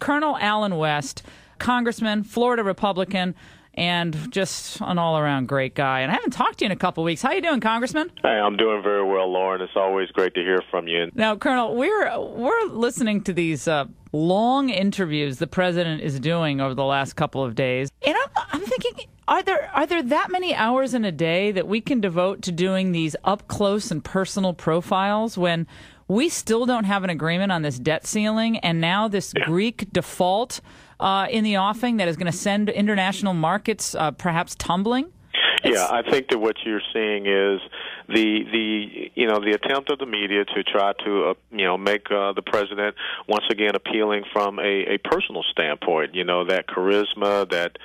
Colonel Allen West, Congressman, Florida Republican, and just an all-around great guy. And I haven't talked to you in a couple of weeks. How you doing, Congressman? Hey, I'm doing very well, Lauren. It's always great to hear from you. Now, Colonel, we're listening to these long interviews the president is doing over the last couple of days, and I'm thinking, are there that many hours in a day that we can devote to doing these up-close and personal profiles when we still don't have an agreement on this debt ceiling, and now this Greek default in the offing that is going to send international markets perhaps tumbling? Yeah, I think that what you're seeing is the attempt of the media to try to make the president once again appealing from a personal standpoint. That charisma, that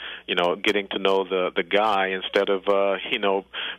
getting to know the guy instead of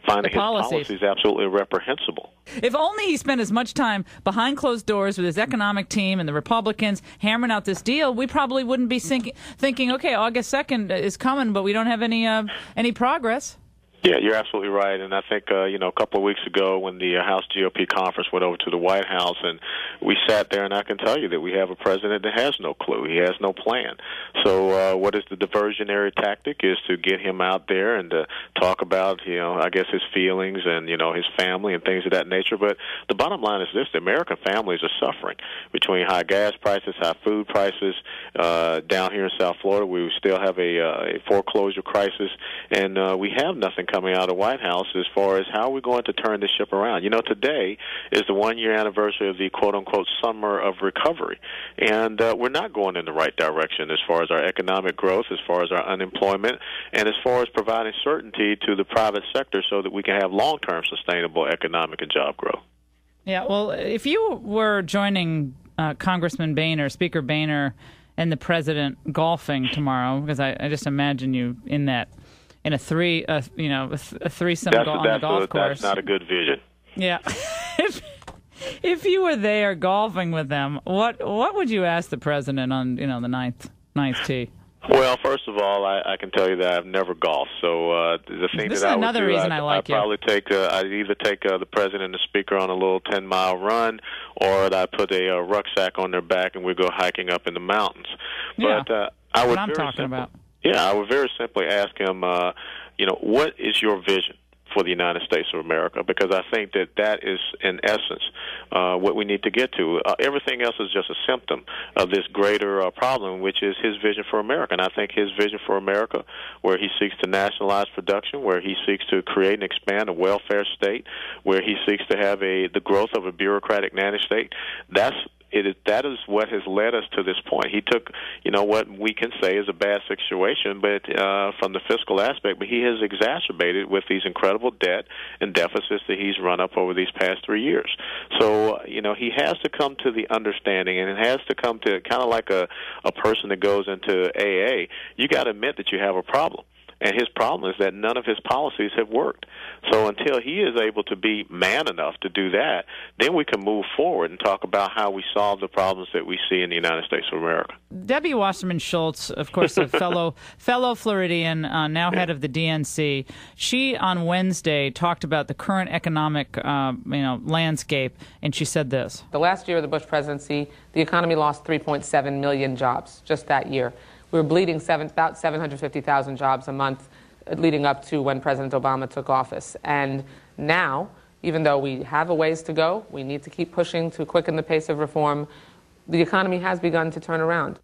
finding his policies absolutely reprehensible. If only he spent as much time behind closed doors with his economic team and the Republicans hammering out this deal, we probably wouldn't be thinking, okay, August 2nd is coming, but we don't have any progress. Yeah, you're absolutely right. And I think, a couple of weeks ago when the House GOP conference went over to the White House, and we sat there, and I can tell you that we have a president that has no clue. He has no plan. So what is the diversionary tactic is to get him out there and to talk about, I guess his feelings and, his family and things of that nature. But the bottom line is this: the American families are suffering between high gas prices, high food prices. Down here in South Florida, we still have a foreclosure crisis, and we have nothing coming out of the White House as far as how we're going to turn this ship around. Today is the one-year anniversary of the quote-unquote summer of recovery, and we're not going in the right direction as far as our economic growth, as far as our unemployment, and as far as providing certainty to the private sector so that we can have long-term sustainable economic and job growth. Yeah, well, if you were joining Congressman Boehner, Speaker Boehner, and the president golfing tomorrow, because I just imagine you in a threesome on the golf course. That's not a good vision. Yeah. If you were there golfing with them, what would you ask the president on the ninth tee? Well, first of all, I can tell you that I've never golfed. So the thing this that is another reason I like I'd probably I'd either take the president and the speaker on a little 10-mile run, or I'd put a rucksack on their back and we'd go hiking up in the mountains. Yeah, but I would what I'm talking about. Yeah, I would very simply ask him, what is your vision for the United States of America? Because I think that is, in essence, what we need to get to. Everything else is just a symptom of this greater problem, which is his vision for America. And I think his vision for America, where he seeks to nationalize production, where he seeks to create and expand a welfare state, where he seeks to have the growth of a bureaucratic nanny state, that is what has led us to this point. He took, what we can say is a bad situation, but from the fiscal aspect, but he has exacerbated with these incredible debt and deficits that he's run up over these past 3 years. So, he has to come to the understanding, and it has to come to kind of like a person that goes into AA. You got to admit that you have a problem. And his problem is that none of his policies have worked. So until he is able to be man enough to do that, then we can move forward and talk about how we solve the problems that we see in the United States of America. Debbie Wasserman Schultz, of course, a fellow Floridian, now head of the DNC, she on Wednesday talked about the current economic landscape, and she said this. The last year of the Bush presidency, the economy lost 3.7 million jobs just that year. We were bleeding about 750,000 jobs a month leading up to when President Obama took office. And now, even though we have a ways to go, we need to keep pushing to quicken the pace of reform, the economy has begun to turn around.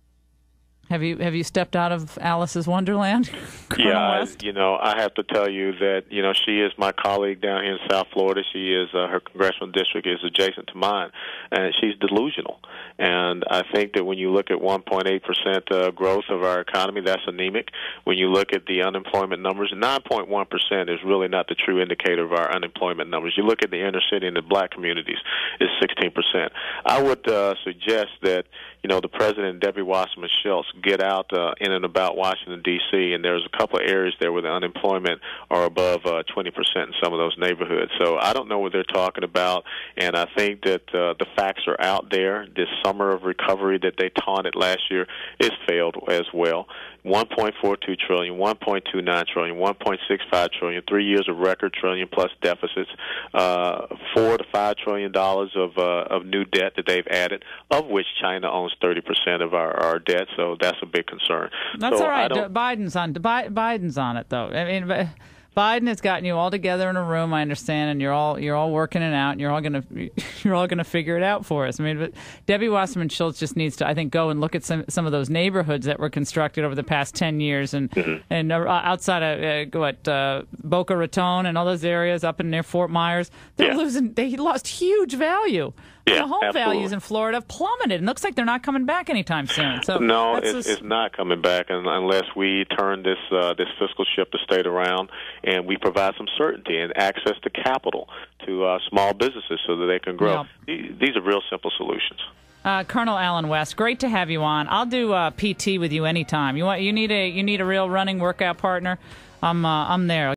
Have you stepped out of Alice's Wonderland? Yeah, I have to tell you that, she is my colleague down here in South Florida. She is, her congressional district is adjacent to mine, and she's delusional. And I think that when you look at 1.8% growth of our economy, that's anemic. When you look at the unemployment numbers, 9.1% is really not the true indicator of our unemployment numbers. You look at the inner city and the black communities, it's 16%. I would suggest that, the president, Debbie Wasserman Schultz, get out in and about Washington, D.C., and there's a couple of areas there where the unemployment are above 20% in some of those neighborhoods. So I don't know what they're talking about, and I think that the facts are out there. This summer of recovery that they taunted last year is failed as well. $1.42 trillion, $1.29 trillion, $1.65 trillion, 3 years of record trillion plus deficits, $4 to $5 trillion of new debt that they've added, of which China owns 30% of our debt. So that's a big concern. That's all right. Biden's on it, though. I mean, Biden has gotten you all together in a room, I understand, and you're all working it out, and you're all gonna figure it out for us. I mean, but Debbie Wasserman Schultz just needs to, I think, go and look at some of those neighborhoods that were constructed over the past 10 years, and outside of Boca Raton and all those areas up in near Fort Myers, they lost huge value. Yeah, the home absolutely. values in Florida have plummeted. It looks like they're not coming back anytime soon. So no, it's not coming back unless we turn this fiscal ship to state around and we provide some certainty and access to capital to small businesses so that they can grow. Yeah. These are real simple solutions. Colonel Alan West, great to have you on. I'll do PT with you anytime. You need a real running workout partner. I'm there.